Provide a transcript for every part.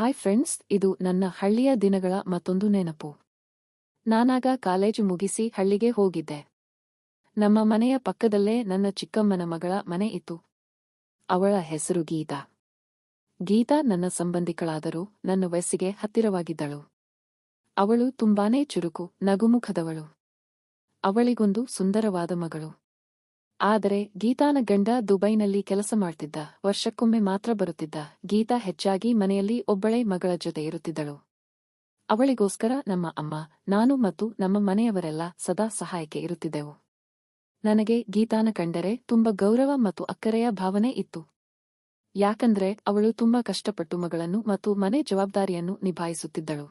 Hi friends, ಇದು ನನ್ನ ಹಳ್ಳಿಯ ದಿನಗಳ ಮತ್ತೊಂದು ನೆನಪು. ನಾನಾಗ ಕಾಲೇಜು ಮುಗಿಸಿ ಹಳ್ಳಿಗೆ ಹೋಗಿದ್ದೆ. ನಮ್ಮ ಮನೆಯ ಪಕ್ಕದಲ್ಲೇ ನನ್ನ ಚಿಕ್ಕಮ್ಮನ ಮಗಳ ಮನೆ ಇತ್ತು. ಅವಳ ಹೆಸರು ಗೀತಾ. ಗೀತಾ ನನ್ನ ಸಂಬಂಧಿಕಳಾದರೂ ನನ್ನ ವಯಸ್ಸಿಗೆ ಹತ್ತಿರವಾಗಿದ್ದಳು. ಅವಳು ತುಂಬಾನೇ ಚುರುಕು, ನಗುಮುಖದವಳು. ಅವಳಿಗೊಂದು ಸುಂದರವಾದ ಮಗಳು. ಆದರೆ ಗೀತಾನ ಗಂಡ ದುಬೈನಲ್ಲಿ ಕೆಲಸ ಮಾಡ್ತಿದ್ದ. ವರ್ಷಕ್ಕೊಮ್ಮೆ ಮಾತ್ರ ಬರುತ್ತಿದ್ದ. ಗೀತಾ ಹೆಚ್ಚಾಗಿ ಮನೆಯಲ್ಲಿ ಒಬ್ಬಳೇ ಮಗಳ ಜೊತೆ ಇರುತ್ತಿದ್ದಳು. ಅವಳಿಗೋಸ್ಕರ ನಮ್ಮ ಅಮ್ಮ, ನಾನು ಮತ್ತು ನಮ್ಮ ಮನೆಯವರೆಲ್ಲ ಸದಾ ಸಹಾಯಕ್ಕೆ ಇರುತ್ತಿದ್ದೆವು. ನನಗೆ ಗೀತಾನ ಕಂಡರೆ ತುಂಬ ಗೌರವ ಮತ್ತು ಅಕ್ಕರೆಯ ಭಾವನೆ ಇತ್ತು. ಯಾಕಂದ್ರೆ ಅವಳು ತುಂಬಾ ಕಷ್ಟಪಟ್ಟು ಮಗಳನ್ನು ಮತ್ತು ಮನೆ ಜವಾಬ್ದಾರಿಯನ್ನು ನಿಭಾಯಿಸುತ್ತಿದ್ದಳು.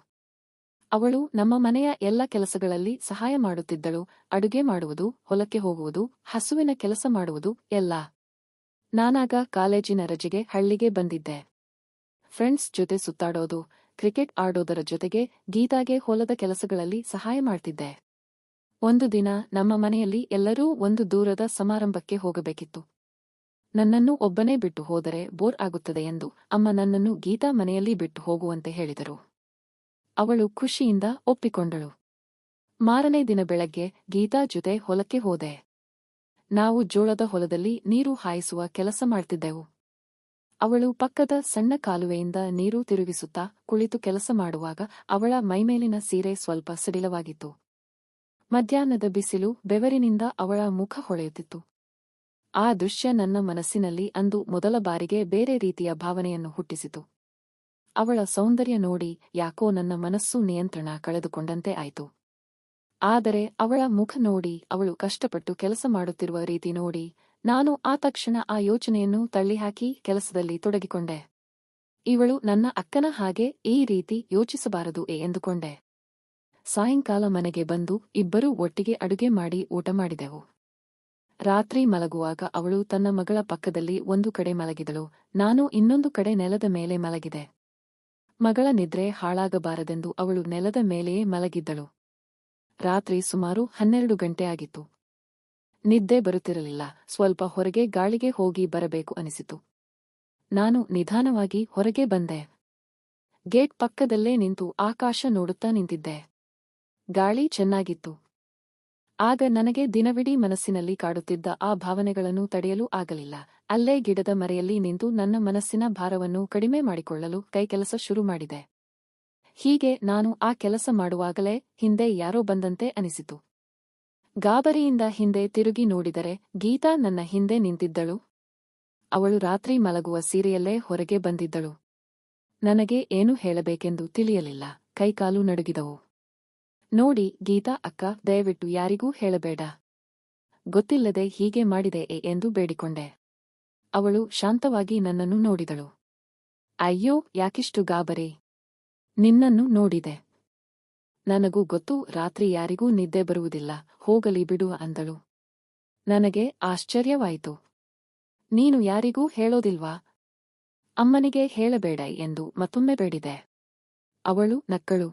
ಅವಳು ನಮ್ಮ ಮನೆಯ ಎಲ್ಲ ಕೆಲಸಗಳಲ್ಲಿ ಸಹಾಯ ಮಾಡುತ್ತಿದ್ದಳು. ಅಡುಗೆ ಮಾಡುವುದು, ಹೊಲಕ್ಕೆ ಹೋಗುವುದು, ಹಸುವಿನ ಕೆಲಸ ಮಾಡುವುದು ಎಲ್ಲ. ನಾನಾಗ ಕಾಲೇಜಿನ ರಜೆಗೆ ಹಳ್ಳಿಗೆ ಬಂದಿದ್ದೆ. ಫ್ರೆಂಡ್ಸ್ ಜೊತೆ ಸುತ್ತಾಡೋದು, ಕ್ರಿಕೆಟ್ ಆಡೋದರ ಜೊತೆಗೆ ಗೀತಾಗೆ ಹೊಲದ ಕೆಲಸಗಳಲ್ಲಿ ಸಹಾಯ ಮಾಡ್ತಿದ್ದೆ. ಒಂದು ದಿನ ನಮ್ಮ ಮನೆಯಲ್ಲಿ ಎಲ್ಲರೂ ಒಂದು ದೂರದ ಸಮಾರಂಭಕ್ಕೆ ಹೋಗಬೇಕಿತ್ತು. ನನ್ನನ್ನು ಒಬ್ಬನೇ ಬಿಟ್ಟು ಹೋದರೆ ಬೋರ್ ಆಗುತ್ತದೆ ಎಂದು ಅಮ್ಮ ನನ್ನನ್ನು ಗೀತಾ ಮನೆಯಲ್ಲಿ ಬಿಟ್ಟು ಹೋಗುವಂತೆ ಹೇಳಿದರು. ಅವಳು ಖುಷಿಯಿಂದ ಒಪ್ಪಿಕೊಂಡಳು. ಮಾರನೇ ದಿನ ಬೆಳಗ್ಗೆ ಗೀತಾ ಜೊತೆ ಹೊಲಕ್ಕೆ ಹೋದೆ. ನಾವು ಜೋಳದ ಹೊಲದಲ್ಲಿ ನೀರು ಹಾಯಿಸುವ ಕೆಲಸ ಮಾಡ್ತಿದ್ದೆವು. ಅವಳು ಪಕ್ಕದ ಸಣ್ಣ ಕಾಲುವೆಯಿಂದ ನೀರು ತಿರುಗಿಸುತ್ತಾ ಕುಳಿತು ಕೆಲಸ ಮಾಡುವಾಗ ಅವಳ ಮೈಮೇಲಿನ ಸೀರೆ ಸ್ವಲ್ಪ ಸಡಿಲವಾಗಿತ್ತು. ಮಧ್ಯಾಹ್ನದ ಬಿಸಿಲು ಬೆವರಿನಿಂದ ಅವಳ ಮುಖ ಹೊಳೆಯುತ್ತಿತ್ತು. ಆ ದೃಶ್ಯ ನನ್ನ ಮನಸ್ಸಿನಲ್ಲಿ ಅಂದು ಮೊದಲ ಬಾರಿಗೆ ಬೇರೆ ರೀತಿಯ ಭಾವನೆಯನ್ನು ಹುಟ್ಟಿಸಿತು. ಅವಳ ಸೌಂದರ್ಯ ನೋಡಿ ಯಾಕೋ ನನ್ನ ಮನಸ್ಸು ನಿಯಂತ್ರಣ ಕಳೆದುಕೊಂಡಂತೆ ಆಯಿತು. ಆದರೆ ಅವಳ ಮುಖ ನೋಡಿ, ಅವಳು ಕಷ್ಟಪಟ್ಟು ಕೆಲಸ ಮಾಡುತ್ತಿರುವ ರೀತಿ ನೋಡಿ, ನಾನು ಆ ತಕ್ಷಣ ಆ ಯೋಚನೆಯನ್ನು ತಳ್ಳಿಹಾಕಿ ಕೆಲಸದಲ್ಲಿ ತೊಡಗಿಕೊಂಡೆ. ಇವಳು ನನ್ನ ಅಕ್ಕನ ಹಾಗೆ ಈ ರೀತಿ ಯೋಚಿಸಬಾರದು ಎಂದುಕೊಂಡೆ. ಸಾಯಂಕಾಲ ಮನೆಗೆ ಬಂದು ಇಬ್ಬರೂ ಒಟ್ಟಿಗೆ ಅಡುಗೆ ಮಾಡಿ ಊಟ ಮಾಡಿದೆವು. ರಾತ್ರಿ ಮಲಗುವಾಗ ಅವಳು ತನ್ನ ಮಗಳ ಪಕ್ಕದಲ್ಲಿ ಒಂದು ಕಡೆ ಮಲಗಿದಳು. ನಾನು ಇನ್ನೊಂದು ಕಡೆ ನೆಲದ ಮೇಲೆ ಮಲಗಿದೆ. ಮಗಳ ನಿದ್ರೆ ಹಾಳಾಗಬಾರದೆಂದು ಅವಳು ನೆಲದ ಮೇಲೆಯೇ ಮಲಗಿದ್ದಳು. ರಾತ್ರಿ ಸುಮಾರು 12 ಗಂಟೆ ಆಗಿತ್ತು. ನಿದ್ದೆ ಬರುತ್ತಿರಲಿಲ್ಲ. ಸ್ವಲ್ಪ ಹೊರಗೆ ಗಾಳಿಗೆ ಹೋಗಿ ಬರಬೇಕು ಅನಿಸಿತು. ನಾನು ನಿಧಾನವಾಗಿ ಹೊರಗೆ ಬಂದೆ. ಗೇಟ್ ಪಕ್ಕದಲ್ಲೇ ನಿಂತು ಆಕಾಶ ನೋಡುತ್ತಾ ನಿಂತಿದ್ದೆ. ಗಾಳಿ ಚೆನ್ನಾಗಿತ್ತು. ಆಗ ನನಗೆ ದಿನವಿಡೀ ಮನಸ್ಸಿನಲ್ಲಿ ಕಾಡುತ್ತಿದ್ದ ಆ ಭಾವನೆಗಳನ್ನು ತಡೆಯಲು ಆಗಲಿಲ್ಲ. ಅಲ್ಲೇ ಗಿಡದ ಮರೆಯಲ್ಲಿ ನಿಂತು ನನ್ನ ಮನಸ್ಸಿನ ಭಾರವನ್ನು ಕಡಿಮೆ ಮಾಡಿಕೊಳ್ಳಲು ಕೈಕೆಲಸ ಶುರು ಮಾಡಿದೆ. ಹೀಗೆ ನಾನು ಆ ಕೆಲಸ ಮಾಡುವಾಗಲೇ ಹಿಂದೆ ಯಾರೋ ಬಂದಂತೆ ಅನಿಸಿತು. ಗಾಬರಿಯಿಂದ ಹಿಂದೆ ತಿರುಗಿ ನೋಡಿದರೆ ಗೀತಾ ನನ್ನ ಹಿಂದೆ ನಿಂತಿದ್ದಳು. ಅವಳು ರಾತ್ರಿ ಮಲಗುವ ಸೀರೆಯಲ್ಲೇ ಹೊರಗೆ ಬಂದಿದ್ದಳು. ನನಗೆ ಏನು ಹೇಳಬೇಕೆಂದು ತಿಳಿಯಲಿಲ್ಲ. ಕೈಕಾಲು ನಡುಗಿದವು. ನೋಡಿ ಗೀತಾ ಅಕ್ಕ, ದಯವಿಟ್ಟು ಯಾರಿಗೂ ಹೇಳಬೇಡ. ಗೊತ್ತಿಲ್ಲದೆ ಹೀಗೆ ಮಾಡಿದೆ ಎಂದು ಬೇಡಿಕೊಂಡೆ. ಅವಳು ಶಾಂತವಾಗಿ ನನ್ನನ್ನು ನೋಡಿದಳು. ಅಯ್ಯೋ, ಯಾಕಿಷ್ಟು ಗಾಬರಿ? ನಿನ್ನನ್ನು ನೋಡಿದೆ. ನನಗೂ ಗೊತ್ತು ರಾತ್ರಿ ಯಾರಿಗೂ ನಿದ್ದೆ ಬರುವುದಿಲ್ಲ, ಹೋಗಲಿ ಬಿಡು ಅಂದಳು. ನನಗೆ ಆಶ್ಚರ್ಯವಾಯಿತು. ನೀನು ಯಾರಿಗೂ ಹೇಳೋದಿಲ್ವಾ? ಅಮ್ಮನಿಗೆ ಹೇಳಬೇಡ ಎಂದು ಮತ್ತೊಮ್ಮೆ ಬೇಡಿದೆ. ಅವಳು ನಕ್ಕಳು.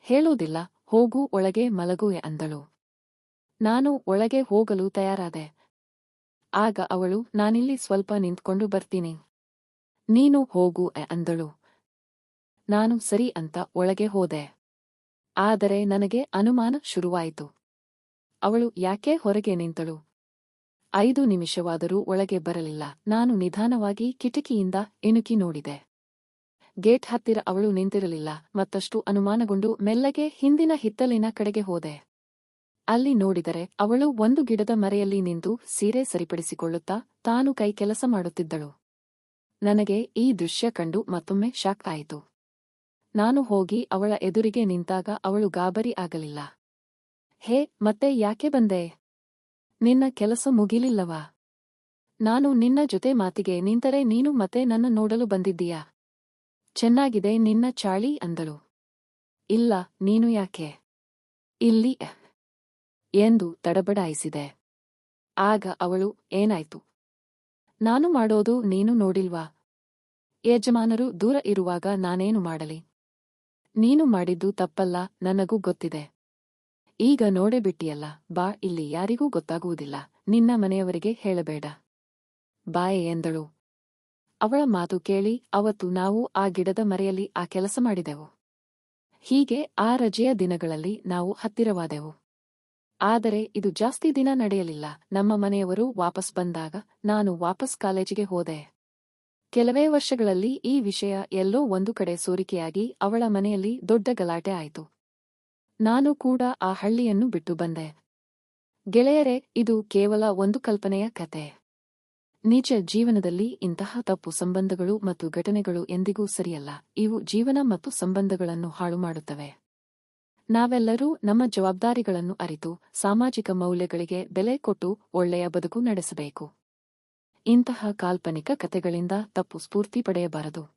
ಹೇಳೋದಿಲ್ಲ, ಹೋಗು ಒಳಗೆ ಮಲಗು ಅಂದಳು. ನಾನು ಒಳಗೆ ಹೋಗಲು ತಯಾರಾದೆ. ಆಗ ಅವಳು, ನಾನಿಲ್ಲಿ ಸ್ವಲ್ಪ ನಿಂತ್ಕೊಂಡು ಬರ್ತೀನಿ, ನೀನು ಹೋಗು ಅಂದಳು. ನಾನು ಸರಿ ಅಂತ ಒಳಗೆ ಹೋದೆ. ಆದರೆ ನನಗೆ ಅನುಮಾನ ಶುರುವಾಯಿತು. ಅವಳು ಯಾಕೆ ಹೊರಗೆ ನಿಂತಳು? 5 ನಿಮಿಷವಾದರೂ ಒಳಗೆ ಬರಲಿಲ್ಲ. ನಾನು ನಿಧಾನವಾಗಿ ಕಿಟಕಿಯಿಂದ ಇಣುಕಿ ನೋಡಿದೆ. ಗೇಟ್ ಹತ್ತಿರ ಅವಳು ನಿಂತಿರಲಿಲ್ಲ. ಮತ್ತಷ್ಟು ಅನುಮಾನಗೊಂಡು ಮೆಲ್ಲಗೆ ಹಿಂದಿನ ಹಿತ್ತಲಿನ ಕಡೆಗೆ ಹೋದೆ. ಅಲ್ಲಿ ನೋಡಿದರೆ ಅವಳು ಒಂದು ಗಿಡದ ಮರೆಯಲ್ಲಿ ನಿಂತು ಸೀರೆ ಸರಿಪಡಿಸಿಕೊಳ್ಳುತ್ತಾ ತಾನು ಕೈ ಕೆಲಸ ಮಾಡುತ್ತಿದ್ದಳು. ನನಗೆ ಈ ದೃಶ್ಯ ಕಂಡು ಮತ್ತೊಮ್ಮೆ ಶಾಕ್ ಆಯಿತು. ನಾನು ಹೋಗಿ ಅವಳ ಎದುರಿಗೆ ನಿಂತಾಗ ಅವಳು ಗಾಬರಿ ಆಗಲಿಲ್ಲ. ಹೇ, ಮತ್ತೆ ಯಾಕೆ ಬಂದೆ? ನಿನ್ನ ಕೆಲಸ ಮುಗಿಲಿಲ್ಲವಾ? ನಾನು ನಿನ್ನ ಜೊತೆ ಮಾತಿಗೆ ನಿಂತರೆ ನೀನು ಮತ್ತೆ ನನ್ನ ನೋಡಲು ಬಂದಿದ್ದೀಯಾ? ಚೆನ್ನಾಗಿದೆ ನಿನ್ನ ಚಾಳಿ ಅಂದಳು. ಇಲ್ಲ, ನೀನು ಯಾಕೆ ಇಲ್ಲಿ ಎಂದು ತಡಬಡಾಯಿಸಿದೆ. ಆಗ ಅವಳು, ಏನಾಯ್ತು? ನಾನು ಮಾಡೋದು ನೀನು ನೋಡಿಲ್ವಾ? ಯಜಮಾನರು ದೂರ ಇರುವಾಗ ನಾನೇನು ಮಾಡಲಿ? ನೀನು ಮಾಡಿದ್ದು ತಪ್ಪಲ್ಲ, ನನಗೂ ಗೊತ್ತಿದೆ. ಈಗ ನೋಡೇ ಬಿಟ್ಟಿಯಲ್ಲ, ಬಾ, ಇಲ್ಲಿ ಯಾರಿಗೂ ಗೊತ್ತಾಗುವುದಿಲ್ಲ. ನಿನ್ನ ಮನೆಯವರಿಗೆ ಹೇಳಬೇಡ. ಬಾಯೆ ಎಂದಳು. ಅವಳ ಮಾತು ಕೇಳಿ ಅವತ್ತು ನಾವು ಆ ಗಿಡದ ಮರೆಯಲ್ಲಿ ಆ ಕೆಲಸ ಮಾಡಿದೆವು. ಹೀಗೆ ಆ ರಜೆಯ ದಿನಗಳಲ್ಲಿ ನಾವು ಹತ್ತಿರವಾದೆವು. ಆದರೆ ಇದು ಜಾಸ್ತಿ ದಿನ ನಡೆಯಲಿಲ್ಲ. ನಮ್ಮ ಮನೆಯವರು ವಾಪಸ್ ಬಂದಾಗ ನಾನು ವಾಪಸ್ ಕಾಲೇಜಿಗೆ ಹೋದೆ. ಕೆಲವೇ ವರ್ಷಗಳಲ್ಲಿ ಈ ವಿಷಯ ಎಲ್ಲೋ ಒಂದು ಕಡೆ ಸೋರಿಕೆಯಾಗಿ ಅವಳ ಮನೆಯಲ್ಲಿ ದೊಡ್ಡ ಗಲಾಟೆ ಆಯಿತು. ನಾನು ಕೂಡ ಆ ಹಳ್ಳಿಯನ್ನು ಬಿಟ್ಟು ಬಂದೆ. ಗೆಳೆಯರೇ, ಇದು ಕೇವಲ ಒಂದು ಕಲ್ಪನೆಯ ಕತೆ. ನಿಜ ಜೀವನದಲ್ಲಿ ಇಂತಹ ತಪ್ಪು ಸಂಬಂಧಗಳು ಮತ್ತು ಘಟನೆಗಳು ಎಂದಿಗೂ ಸರಿಯಲ್ಲ. ಇವು ಜೀವನ ಮತ್ತು ಸಂಬಂಧಗಳನ್ನು ಹಾಳು ಮಾಡುತ್ತವೆ. ನಾವೆಲ್ಲರೂ ನಮ್ಮ ಜವಾಬ್ದಾರಿಗಳನ್ನು ಅರಿತು ಸಾಮಾಜಿಕ ಮೌಲ್ಯಗಳಿಗೆ ಬೆಲೆ ಕೊಟ್ಟು ಒಳ್ಳೆಯ ಬದುಕು ನಡೆಸಬೇಕು. ಇಂತಹ ಕಾಲ್ಪನಿಕ ಕತೆಗಳಿಂದ ತಪ್ಪು ಸ್ಫೂರ್ತಿ ಪಡೆಯಬಾರದು.